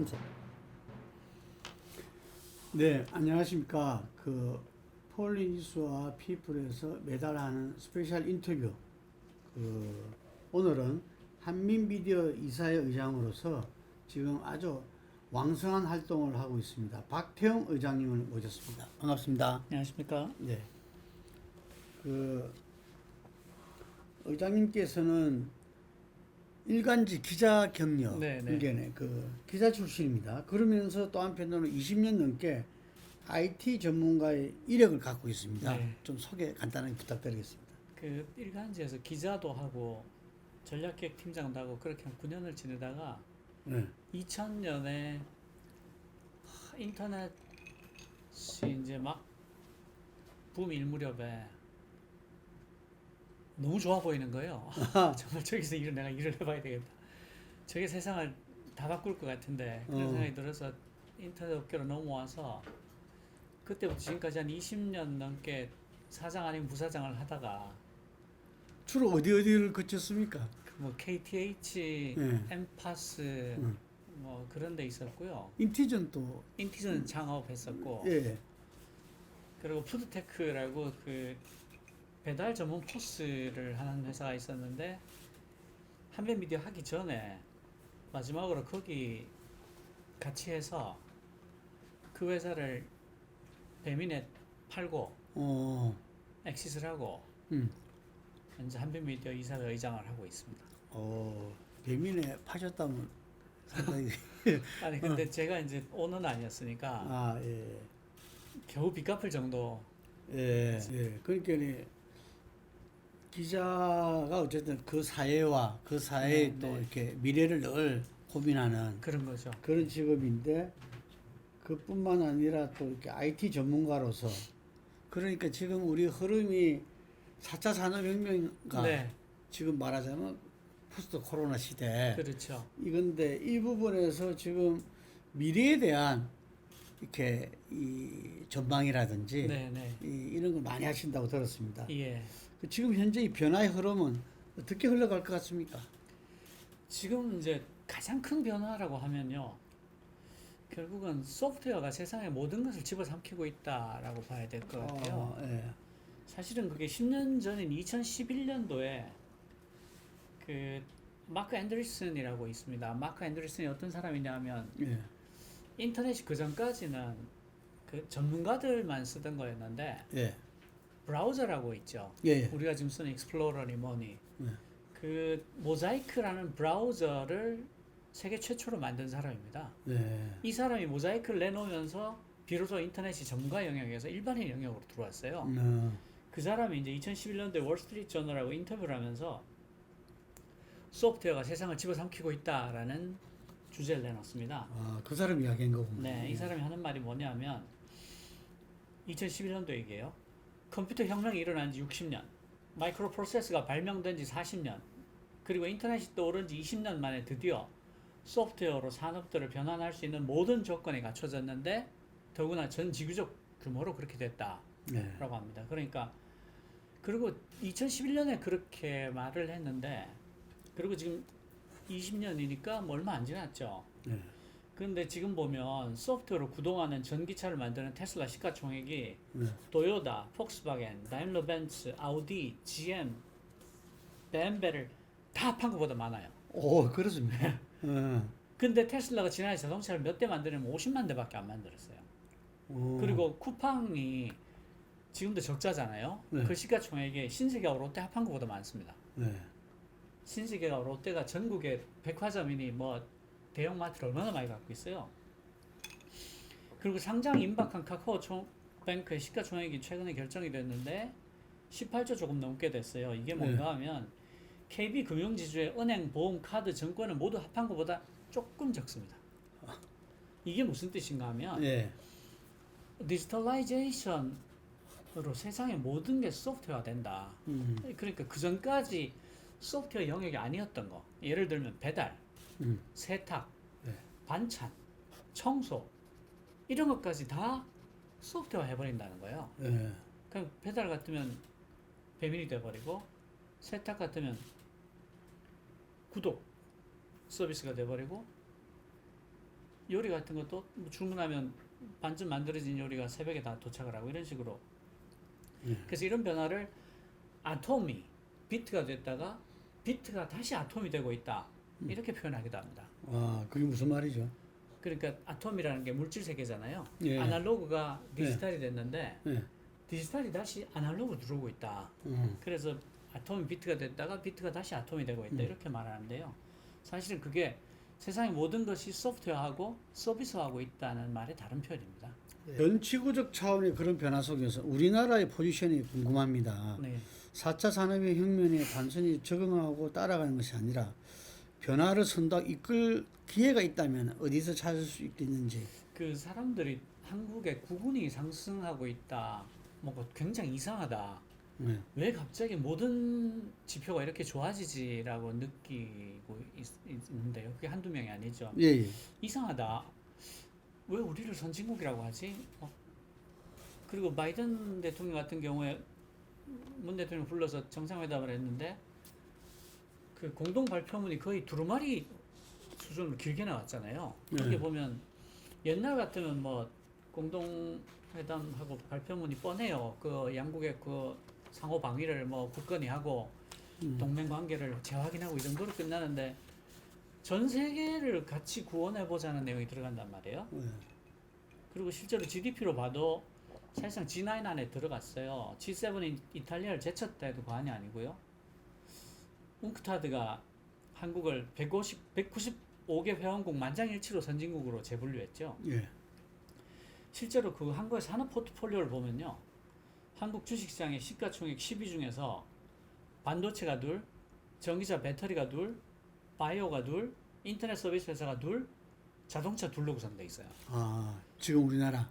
3세. 네, 안녕하십니까. 폴리니스와 피플에서 매달 하는 스페셜 인터뷰. 오늘은 한민미디어 이사회 의장으로서 지금 아주 왕성한 활동을 하고 있습니다. 박태영 의장님을 모셨습니다. 반갑습니다. 안녕하십니까. 네. 의장님께서는 일간지 기자 경력, 네네. 기자 출신입니다. 그러면서 또 한편으로는 20년 넘게 IT 전문가의 이력을 갖고 있습니다. 네. 좀 소개 간단하게 부탁드리겠습니다. 일간지에서 기자도 하고 전략기획 팀장도 하고 그렇게 한 9년을 지내다가 네. 2000년에 인터넷이 이제 막 붐일 무렵에 너무 좋아 보이는 거예요. 정말 저기서 내가 일을 해봐야 되겠다. 저게 세상을 다 바꿀 것 같은데 그런 생각이 들어서 인터넷 업계로 넘어와서 그때부터 지금까지 한 20년 넘게 사장 아닌 부사장을 하다가 주로 어디를 거쳤습니까? 뭐 KTH, 네. 엠파스 뭐 그런 데 있었고요. 인티전 또, 인티전 창업했었고 예. 그리고 푸드테크라고 그 배달 전문 포스를 하는 회사가 있었는데 한빛미디어 하기 전에 마지막으로 거기 같이 해서 그 회사를 배민에 팔고 엑시스를 하고 현재 한빛미디어 이사회 의장을 하고 있습니다. 배민에 파셨다면 상당히. 아니 근데 제가 이제 오너는 아니었으니까 예. 겨우 빚 갚을 정도. 예. 예. 그러니까 기자가 어쨌든 그 사회와 그 사회의 네, 또 네. 이렇게 미래를 늘 고민하는 그런 거죠. 그런 직업인데, 그뿐만 아니라 또 이렇게 IT 전문가로서, 그러니까 지금 우리 흐름이 4차 산업혁명과 네, 지금 말하자면 포스트 코로나 시대, 그렇죠. 이건데 이 부분에서 지금 미래에 대한 이렇게 이 전망이라든지 네, 네. 이런 걸 많이 하신다고 들었습니다. 예. 지금 현재 이 변화의 흐름은 어떻게 흘러갈 것 같습니까? 지금 이제 가장 큰 변화라고 하면요. 결국은 소프트웨어가 세상의 모든 것을 집어삼키고 있다라고 봐야 될 것 같아요. 예. 사실은 그게 10년 전인 2011년도에 그 마크 앤드리슨이라고 있습니다. 마크 앤드리슨이 어떤 사람이냐면 예. 인터넷이 그 전까지는 그 전문가들만 쓰던 거였는데 예. 브라우저라고 있죠. 예. 우리가 지금 쓰는 익스플로러니 뭐니. 예. 그 모자이크라는 브라우저를 세계 최초로 만든 사람입니다. 예. 이 사람이 모자이크를 내놓으면서 비로소 인터넷이 전문가 영역에서 일반인 영역으로 들어왔어요. 그 사람이 이제 2011년도에 월스트리트 저널하고 인터뷰를 하면서 소프트웨어가 세상을 집어삼키고 있다라는 주제를 내놨습니다. 그 사람 이야기인 거군요. 네, 이 사람이 하는 말이 뭐냐면 2011년도 얘기예요. 컴퓨터 혁명이 일어난 지 60년, 마이크로 프로세서가 발명된 지 40년, 그리고 인터넷이 떠오른 지 20년 만에 드디어 소프트웨어로 산업들을 변환할 수 있는 모든 조건이 갖춰졌는데 더구나 전 지구적 규모로 그렇게 됐다라고 네. 합니다. 그러니까 그리고 2011년에 그렇게 말을 했는데 그리고 지금 20년이니까 뭐 얼마 안 지났죠. 네. 그런데 지금 보면 소프트웨어로 구동하는 전기차를 만드는 테슬라 시가총액이 네. 토요타, 폭스바겐, 다임러 벤츠, 아우디, GM, 벤베를 다 합한 것보다 많아요. 그렇습니다. 근데 테슬라가 지난해 자동차를 몇 대 만드냐면 50만 대밖에 안 만들었어요. 그리고 쿠팡이 지금도 적자잖아요. 네. 그 시가총액이 신세계와 롯데 합한 것보다 많습니다. 네. 신세계와 롯데가 전국에 백화점이니 뭐 대형마트를 얼마나 많이 갖고 있어요. 그리고 상장 임박한 카카오뱅크의 시가총액이 최근에 결정이 됐는데 18조 조금 넘게 됐어요. 이게 뭔가 하면 KB금융지주의 은행, 보험, 카드, 증권을 모두 합한 것보다 조금 적습니다. 이게 무슨 뜻인가 하면 예. 디지털라이제이션으로 세상의 모든 게 소프트웨어가 된다. 그러니까 그 전까지 소프트웨어 영역이 아니었던 거, 예를 들면 배달, 세탁, 네. 반찬, 청소 이런 것까지 다 소프트웨어 해버린다는 거예요. 예. 그럼 배달 같으면 배민이 돼버리고 세탁 같으면 구독 서비스가 돼버리고 요리 같은 것도 뭐 주문하면 반쯤 만들어진 요리가 새벽에 다 도착을 하고 이런 식으로. 그래서 이런 변화를 아톰이 비트가 됐다가 비트가 다시 아톰이 되고 있다. 이렇게 표현하기도 합니다. 아, 그게 무슨 말이죠? 그러니까 아톰이라는 게 물질 세계잖아요. 예. 아날로그가 디지털이 됐는데 예. 디지털이 다시 아날로그 들어오고 있다. 그래서 아톰이 비트가 됐다가 비트가 다시 아톰이 되고 있다. 이렇게 말하는데요. 사실은 그게 세상의 모든 것이 소프트웨어하고 서비스하고 있다는 말의 다른 표현입니다. 전 지구적 차원의 그런 변화 속에서 우리나라의 포지션이 궁금합니다. 네. 4차 산업의 혁명에 단순히 적응하고 따라가는 것이 아니라 변화를 선다 이끌 기회가 있다면 어디서 찾을 수 있겠는지. 그 사람들이 한국의 국운이 상승하고 있다. 뭔가 굉장히 이상하다. 네. 왜 갑자기 모든 지표가 이렇게 좋아지지라고 느끼고 있는데요. 그게 한두 명이 아니죠. 예, 예. 이상하다. 왜 우리를 선진국이라고 하지? 그리고 바이든 대통령 같은 경우에 문 대통령 불러서 정상회담을 했는데 그 공동 발표문이 거의 두루마리 수준으로 길게 나왔잖아요. 그렇게 보면 옛날 같으면 뭐 공동회담하고 발표문이 뻔해요. 그 양국의 그 상호 방위를 뭐 굳건히 하고 동맹 관계를 재확인하고 이 정도로 끝나는데 전 세계를 같이 구원해 보자는 내용이 들어간단 말이에요. 그리고 실제로 GDP로 봐도 사실상 G9 안에 들어갔어요. G7인 이탈리아를 제쳤다 해도 과언이 아니고요. 웅크타드가 한국을 195개 회원국 만장일치로 선진국으로 재분류했죠. 예. 실제로 그 한국의 산업 포트폴리오를 보면요. 한국 주식시장의 시가총액 10위 중에서 반도체가 둘, 전기차 배터리가 둘, 바이오가 둘, 인터넷 서비스 회사가 둘, 자동차 둘로 구성되어 있어요. 아, 지금 우리나라가.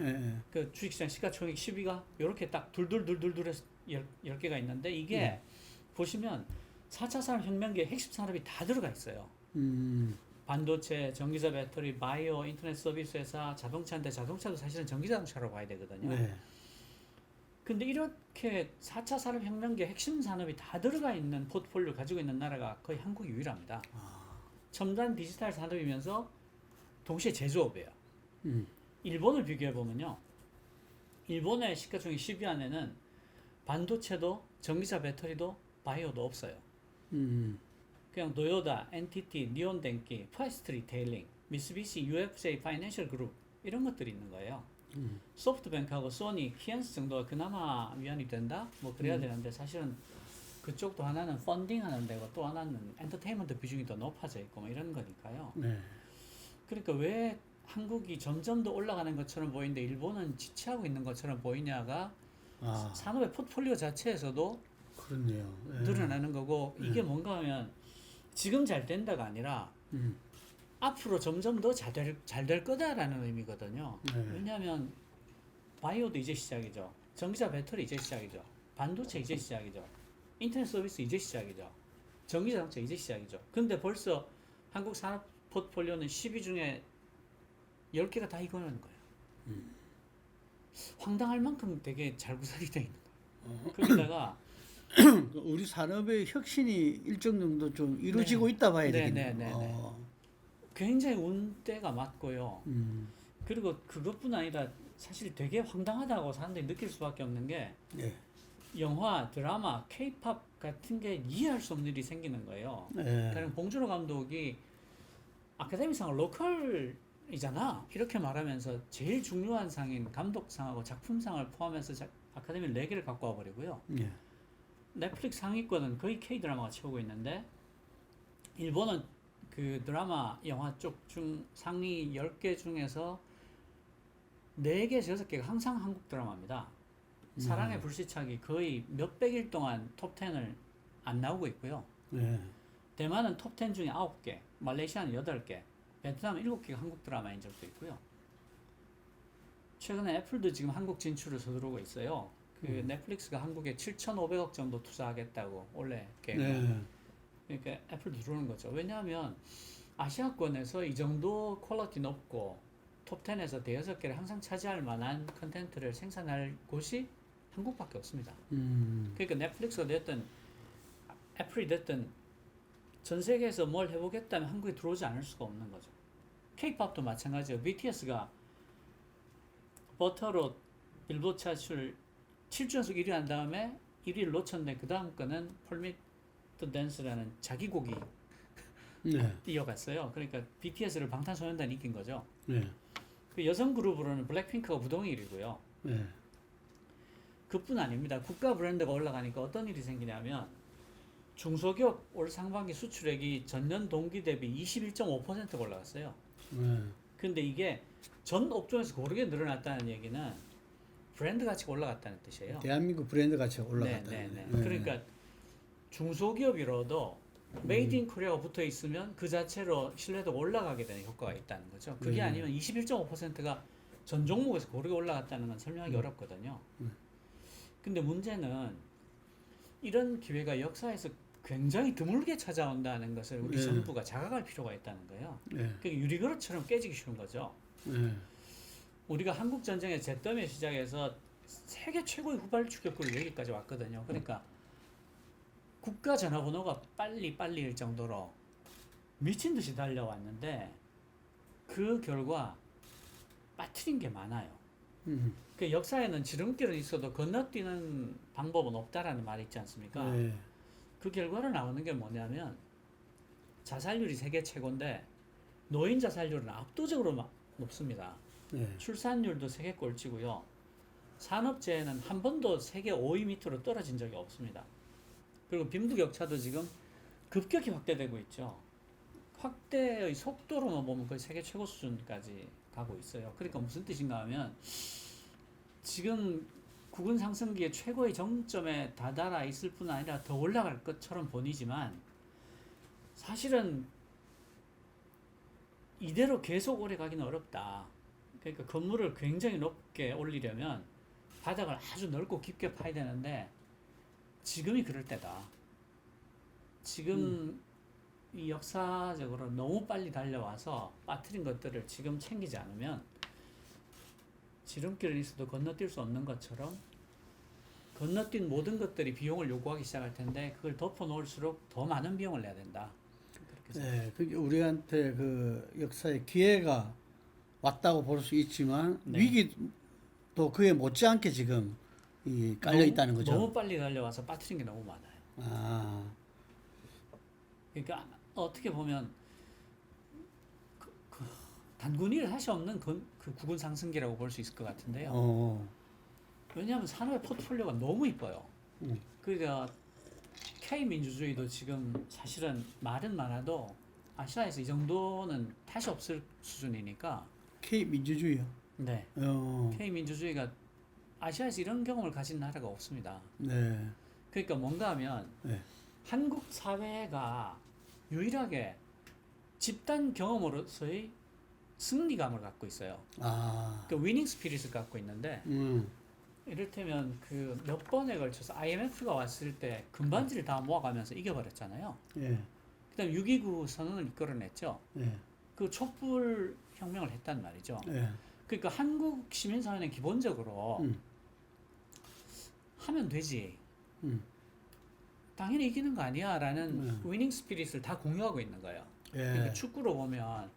예, 예. 그 주식시장 시가총액 10위가 이렇게 딱 둘둘둘둘둘해서 10개가 있는데 이게 보시면 4차 산업혁명기의 핵심 산업이 다 들어가 있어요. 반도체, 전기차 배터리, 바이오, 인터넷 서비스 회사, 자동차인데 자동차도 사실은 전기자동차라고 봐야 되거든요. 네. 근데 이렇게 4차 산업혁명기의 핵심 산업이 다 들어가 있는 포트폴리오 가지고 있는 나라가 거의 한국이 유일합니다. 첨단 디지털 산업이면서 동시에 제조업이에요. 일본을 비교해 보면요. 일본의 시가총액 10위 안에는 반도체도 전기차 배터리도 바이오도 없어요. 그냥 도요다, NTT, 니온덴키, 퍼스트 리테일링, 미쓰비시, UFJ 파이낸셜 그룹 이런 것들이 있는 거예요. 소프트뱅크하고 소니, 키엔스 정도가 그나마 위안이 된다? 뭐 그래야 되는데 사실은 그쪽도 하나는 펀딩하는 데고 또 하나는 엔터테인먼트 비중이 더 높아져 있고 뭐 이런 거니까요. 네. 그러니까 왜 한국이 점점 더 올라가는 것처럼 보이는데 일본은 지체하고 있는 것처럼 보이냐가 산업의 포트폴리오 자체에서도 그렇네요. 예. 늘어나는 거고 이게 뭔가 하면 지금 잘 된다가 아니라 앞으로 점점 더 잘 될 거다라는 의미거든요. 왜냐하면 바이오도 이제 시작이죠. 전기차 배터리 이제 시작이죠. 반도체 이제 시작이죠. 인터넷 서비스 이제 시작이죠. 전기자동차 이제 시작이죠. 근데 벌써 한국 산업 포트폴리오는 10위 중에 10개가 다 이거라는 거예요. 황당할 만큼 되게 잘 구성이 되어 있는 거예요. 거기다가 우리 산업의 혁신이 일정 정도 좀 이루어지고 있다 봐야 되겠네요. 네. 굉장히 운때가 맞고요. 그리고 그것뿐 아니라 사실 되게 황당하다고 사람들이 느낄 수밖에 없는 게 예. 영화, 드라마, K-팝 같은 게 이해할 수 없는 일이 생기는 거예요. 예. 그러니까 봉준호 감독이 아카데미상을 로컬이잖아 이렇게 말하면서 제일 중요한 상인 감독상하고 작품상을 포함해서 아카데미 4개를 갖고 와버리고요. 예. 넷플릭스 상위권은 거의 K-드라마가 채우고 있는데 일본은 그 드라마, 영화 쪽 중 상위 10개 중에서 4개, 6개가 항상 한국 드라마입니다. 사랑의 불시착이 거의 몇백일 동안 톱10을 안 나오고 있고요. 예. 대만은 톱10 중에 9개, 말레이시아는 8개, 베트남은 7개가 한국 드라마인 적도 있고요. 최근에 애플도 지금 한국 진출을 서두르고 있어요. 그 넷플릭스가 한국에 7,500억 정도 투자하겠다고 원래 계획. 그러니까 애플도 들어오는 거죠. 왜냐하면 아시아권에서 이 정도 퀄리티 높고 톱10에서 대여섯 개를 항상 차지할 만한 컨텐츠를 생산할 곳이 한국밖에 없습니다. 그러니까 넷플릭스가 됐든 애플이 됐든 전 세계에서 뭘 해보겠다면 한국에 들어오지 않을 수가 없는 거죠. K-팝도 마찬가지예요. BTS가 버터로 빌보드 차트를 7주 연속 1위 한 다음에 1위를 놓쳤는데 그 다음 거는 Permit to Dance라는 자기 곡이 네. 이어갔어요. 그러니까 BTS를 방탄소년단이 이긴 거죠. 네. 그 여성 그룹으로는 블랙핑크가 부동의 1위고요. 네. 그뿐 아닙니다. 국가 브랜드가 올라가니까 어떤 일이 생기냐면 중소기업 올 상반기 수출액이 전년 동기 대비 21.5%가 올라갔어요. 네. 근데 이게 전 업종에서 고르게 늘어났다는 얘기는 브랜드 가치가 올라갔다는 뜻이에요. 대한민국 브랜드 가치가 올라갔다. 네. 그러니까 중소기업이라도 메이드 인 코리아가 붙어 있으면 그 자체로 신뢰도가 올라가게 되는 효과가 있다는 거죠. 그게 아니면 21.5%가 전 종목에서 고르게 올라갔다는 건 설명하기 어렵거든요. 근데 문제는 이런 기회가 역사에서 굉장히 드물게 찾아온다는 것을 우리 정부가 자각할 필요가 있다는 거예요. 그러니까 유리그릇처럼 깨지기 쉬운 거죠. 우리가 한국 전쟁의 잿더미 시작해서 세계 최고의 후발주격국이 여기까지 왔거든요. 그러니까 국가 전화번호가 빨리일 정도로 미친 듯이 달려왔는데 그 결과 빠뜨린 게 많아요. 그 역사에는 지름길은 있어도 건너뛰는 방법은 없다라는 말이 있지 않습니까? 그 결과로 나오는 게 뭐냐면 자살률이 세계 최고인데 노인 자살률은 압도적으로 높습니다. 출산율도 세계 꼴찌고요. 산업재해는 한 번도 세계 5위 밑으로 떨어진 적이 없습니다. 그리고 빈부격차도 지금 급격히 확대되고 있죠. 확대의 속도로만 보면 거의 세계 최고 수준까지 가고 있어요. 그러니까 무슨 뜻인가 하면 지금 국은 상승기의 최고의 정점에 다다라 있을 뿐 아니라 더 올라갈 것처럼 보이지만 사실은 이대로 계속 오래 가기는 어렵다. 그러니까 건물을 굉장히 높게 올리려면 바닥을 아주 넓고 깊게 파야 되는데 지금이 그럴 때다. 지금 이 역사적으로 너무 빨리 달려와서 빠뜨린 것들을 지금 챙기지 않으면 지름길은 있어도 건너뛸 수 없는 것처럼 건너뛴 모든 것들이 비용을 요구하기 시작할 텐데 그걸 덮어놓을수록 더 많은 비용을 내야 된다. 네, 그게 우리한테 그 역사의 기회가 왔다고 볼 수 있지만 위기도 그에 못지않게 지금 깔려 있다는 거죠. 너무 빨리 달려와서 빠뜨린 게 너무 많아요. 아, 그러니까 어떻게 보면 단군이를 할 수 없는 그 국은 상승기라고 볼 수 있을 것 같은데요. 왜냐하면 산업의 포트폴리오가 너무 이뻐요. 그러니까 K민주주의도 지금 사실은 말은 많아도 아시아에서 이 정도는 다시 없을 수준이니까. K민주주의요? 네. K민주주의가 아시아에서 이런 경험을 가진 나라가 없습니다. 네. 그러니까 뭔가 하면 한국 사회가 유일하게 집단 경험으로서의 승리감을 갖고 있어요. 그러니까 위닝 스피릿을 갖고 있는데 이를테면 그 몇 번에 걸쳐서 IMF가 왔을 때 금반지를 다 모아가면서 이겨버렸잖아요. 그다음 6.29 선언을 이끌어냈죠. 그 촛불 혁명을 했단 말이죠. 그러니까 한국 시민사회는 기본적으로 하면 되지. 당연히 이기는 거 아니야 라는 위닝 스피릿을 다 공유하고 있는 거예요. 그러니까 축구로 보면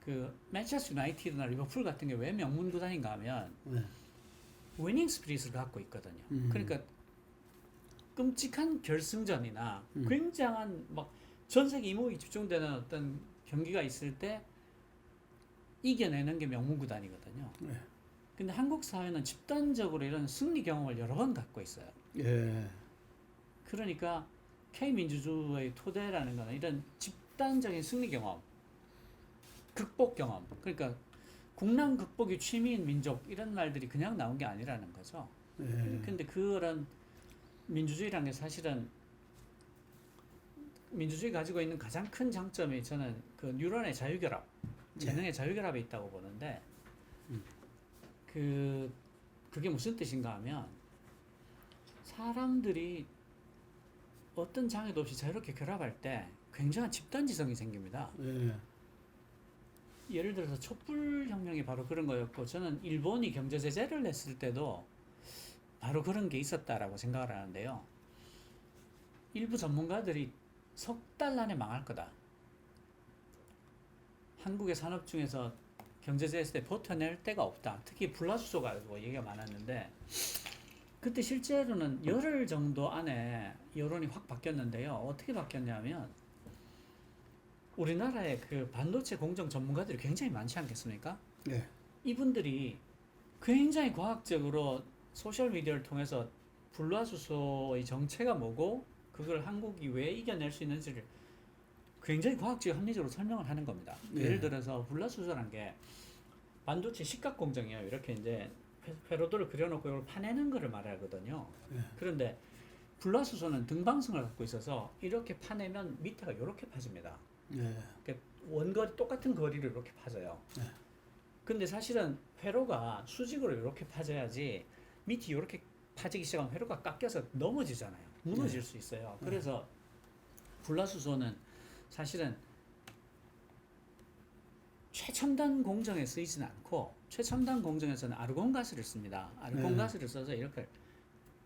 그 맨체스터 유나이티드나 리버풀 같은 게 왜 명문 구단인가 하면 위닝 스피릿을 갖고 있거든요. 그러니까 끔찍한 결승전이나 굉장한 막 전 세계 이목이 집중되는 어떤 경기가 있을 때 이겨내는 게 명문 구단이거든요. 근데 한국 사회는 집단적으로 이런 승리 경험을 여러 번 갖고 있어요. 그러니까 K민주주의의 토대라는 거는 이런 집단적인 승리 경험, 극복 경험. 그러니까 국난 극복이 취미인 민족 이런 말들이 그냥 나온 게 아니라는 거죠. 근데 그런 민주주의라는 게 사실은 민주주의 가지고 있는 가장 큰 장점이 저는 그 뉴런의 자유결합, 재능의 자유결합에 있다고 보는데 그게 무슨 뜻인가 하면 사람들이 어떤 장애도 없이 자유롭게 결합할 때 굉장한 집단지성이 생깁니다. 예를 들어서 촛불혁명이 바로 그런 거였고 저는 일본이 경제 제재를 냈을 때도 바로 그런 게 있었다라고 생각을 하는데요. 일부 전문가들이 석 달 안에 망할 거다. 한국의 산업 중에서 경제제했을 때 버텨낼 데가 없다. 특히 불화수소 가지고 얘기가 많았는데 그때 실제로는 열흘 정도 안에 여론이 확 바뀌었는데요. 어떻게 바뀌었냐면 우리나라의 그 반도체 공정 전문가들이 굉장히 많지 않겠습니까? 네. 이분들이 굉장히 과학적으로 소셜 미디어를 통해서 불화수소의 정체가 뭐고 그걸 한국이 왜 이겨낼 수 있는지를 굉장히 과학적이고 합리적으로 설명을 하는 겁니다. 네. 예를 들어서 불화수소란 게 반도체 식각 공정이에요. 이렇게 이제 회로도를 그려놓고 이걸 파내는 거를 말하거든요. 네. 그런데 불화수소는 등방성을 갖고 있어서 이렇게 파내면 밑에가 이렇게 파집니다. 네. 그러니까 원거리 똑같은 거리를 이렇게 파져요. 네. 근데 사실은 회로가 수직으로 이렇게 파져야지 밑이 이렇게 파지기 시작하면 회로가 깎여서 넘어지잖아요. 무너질 수 있어요. 그래서 불화수소는 사실은 최첨단 공정에 쓰이지는 않고 최첨단 공정에서는 아르곤가스를 씁니다. 아르곤가스를 써서 이렇게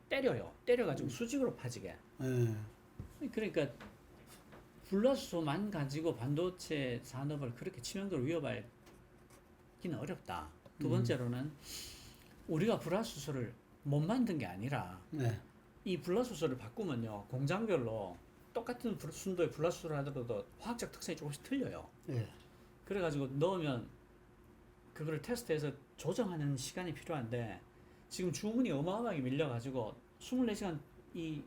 때려가지고 수직으로 파지게. 네. 그러니까 불화수소만 가지고 반도체 산업을 그렇게 치명적으로 위협하기는 어렵다. 두 번째로는 우리가 불화수소를 못 만든 게 아니라 네. 이 불화수소를 바꾸면요 공장별로 똑같은 순도의 불화수소를 하더라도 화학적 특성이 조금씩 틀려요. 네. 그래가지고 넣으면 그거를 테스트해서 조정하는 시간이 필요한데 지금 주문이 어마어마하게 밀려가지고 24시간 이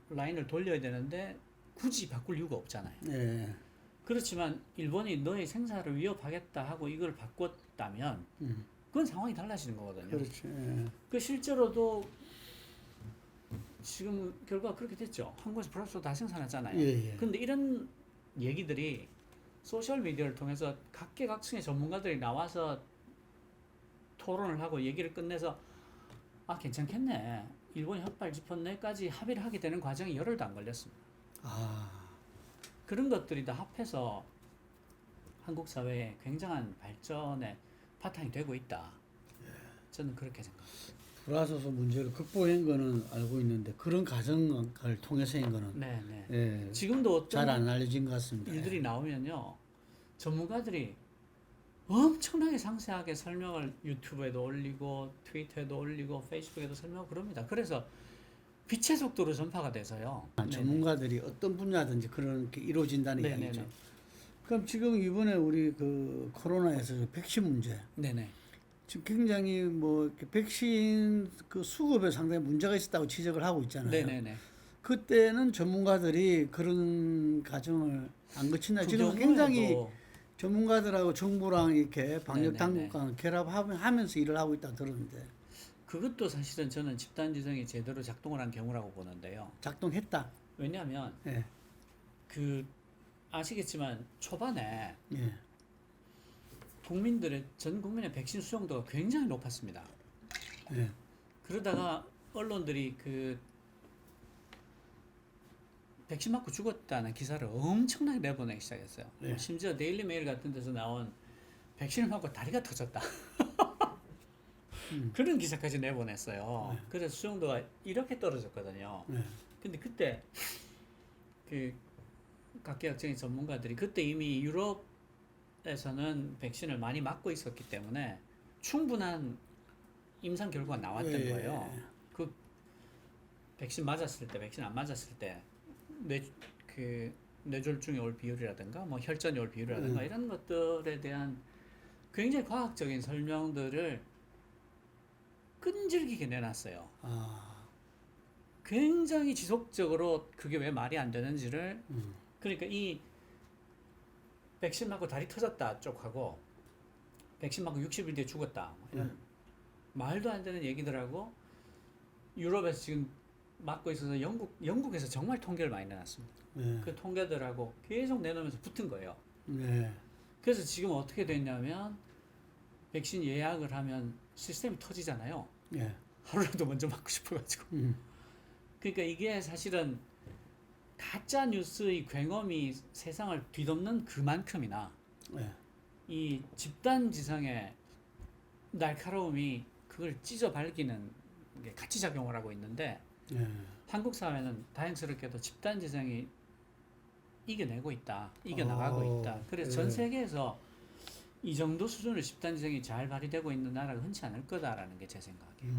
라인을 돌려야 되는데 굳이 바꿀 이유가 없잖아요. 네. 그렇지만 일본이 너의 생사를 위협하겠다 하고 이걸 바꿨다면 그건 상황이 달라지는 거거든요. 그렇죠. 예. 그 실제로도 지금 결과가 그렇게 됐죠. 한국에서 불화수소 다 생산하잖아요. 예, 예. 근데 이런 얘기들이 소셜 미디어를 통해서 각계각층의 전문가들이 나와서 토론을 하고 얘기를 끝내서 아 괜찮겠네. 일본이 헛발 짚었네까지 합의를 하게 되는 과정이 열흘도 안 걸렸습니다. 아, 그런 것들이 다 합해서 한국 사회에 굉장한 발전의 바탕이 되고 있다. 저는 그렇게 생각합니다. 불화수소 문제를 극복한 거는 알고 있는데 그런 과정을 통해서인 거는 네, 네. 예, 지금도 잘 어떤 안 알려진 것 같습니다. 일들이 나오면요, 전문가들이 엄청나게 상세하게 설명을 유튜브에도 올리고 트위터에도 올리고 페이스북에도 설명하고 그럽니다. 그래서 빛의 속도로 전파가 돼서요. 전문가들이 어떤 분야든지 그런 게 이루어진다는 네네네. 이야기죠. 그럼 지금 이번에 우리 그 코로나에서 백신 문제, 네네. 지금 굉장히 뭐 이렇게 백신 그 수급에 상당히 문제가 있었다고 지적을 하고 있잖아요. 네네네. 그때는 전문가들이 그런 과정을 안 거친다. 그 지금 굉장히 경우에도 전문가들하고 정부랑 이렇게 방역 네네네. 당국과 결합하면서 일을 하고 있다 들었는데 그것도 사실은 저는 집단지성이 제대로 작동을 한 경우라고 보는데요. 작동했다. 왜냐하면 예, 그 아시겠지만 초반에 예, 전 국민의 백신 수용도가 굉장히 높았습니다. 예, 그러다가 언론들이 그 백신 맞고 죽었다는 기사를 엄청나게 내보내기 시작했어요. 네. 심지어 데일리 메일 같은 데서 나온 백신을 맞고 다리가 터졌다. 그런 기사까지 내보냈어요. 네. 그래서 수용도가 이렇게 떨어졌거든요. 예, 근데 그때 그 각계각층의 전문가들이 그때 이미 유럽에서는 백신을 많이 맞고 있었기 때문에 충분한 임상 결과가 나왔던 예, 거예요. 그 백신 맞았을 때, 백신 안 맞았을 때 뇌졸중이 올 비율이라든가 뭐 혈전이 올 비율이라든가 이런 것들에 대한 굉장히 과학적인 설명들을 끈질기게 내놨어요. 아, 굉장히 지속적으로 그게 왜 말이 안 되는지를 그러니까 이 백신 맞고 다리 터졌다 쪽하고 백신 맞고 60일 뒤에 죽었다 이런 말도 안 되는 얘기들하고 유럽에서 지금 맞고 있어서 영국에서 정말 통계를 많이 내놨습니다. 예, 그 통계들하고 계속 내놓으면서 붙은 거예요. 예, 그래서 지금 어떻게 됐냐면 백신 예약을 하면 시스템이 터지잖아요. 예, 하루라도 먼저 맞고 싶어가지고. 그러니까 이게 사실은 가짜 뉴스의 굉음이 세상을 뒤덮는 그만큼이나 예, 이 집단 지성의 날카로움이 그걸 찢어 밝히는 게 같이 작용을 하고 있는데 예, 한국 사회는 다행스럽게도 집단 지성이 이겨내고 있다, 이겨나가고 있다. 그래서 전 세계에서 이 정도 수준의 집단지성이 잘 발휘되고 있는 나라가 흔치 않을 거다라는 게 제 생각이에요.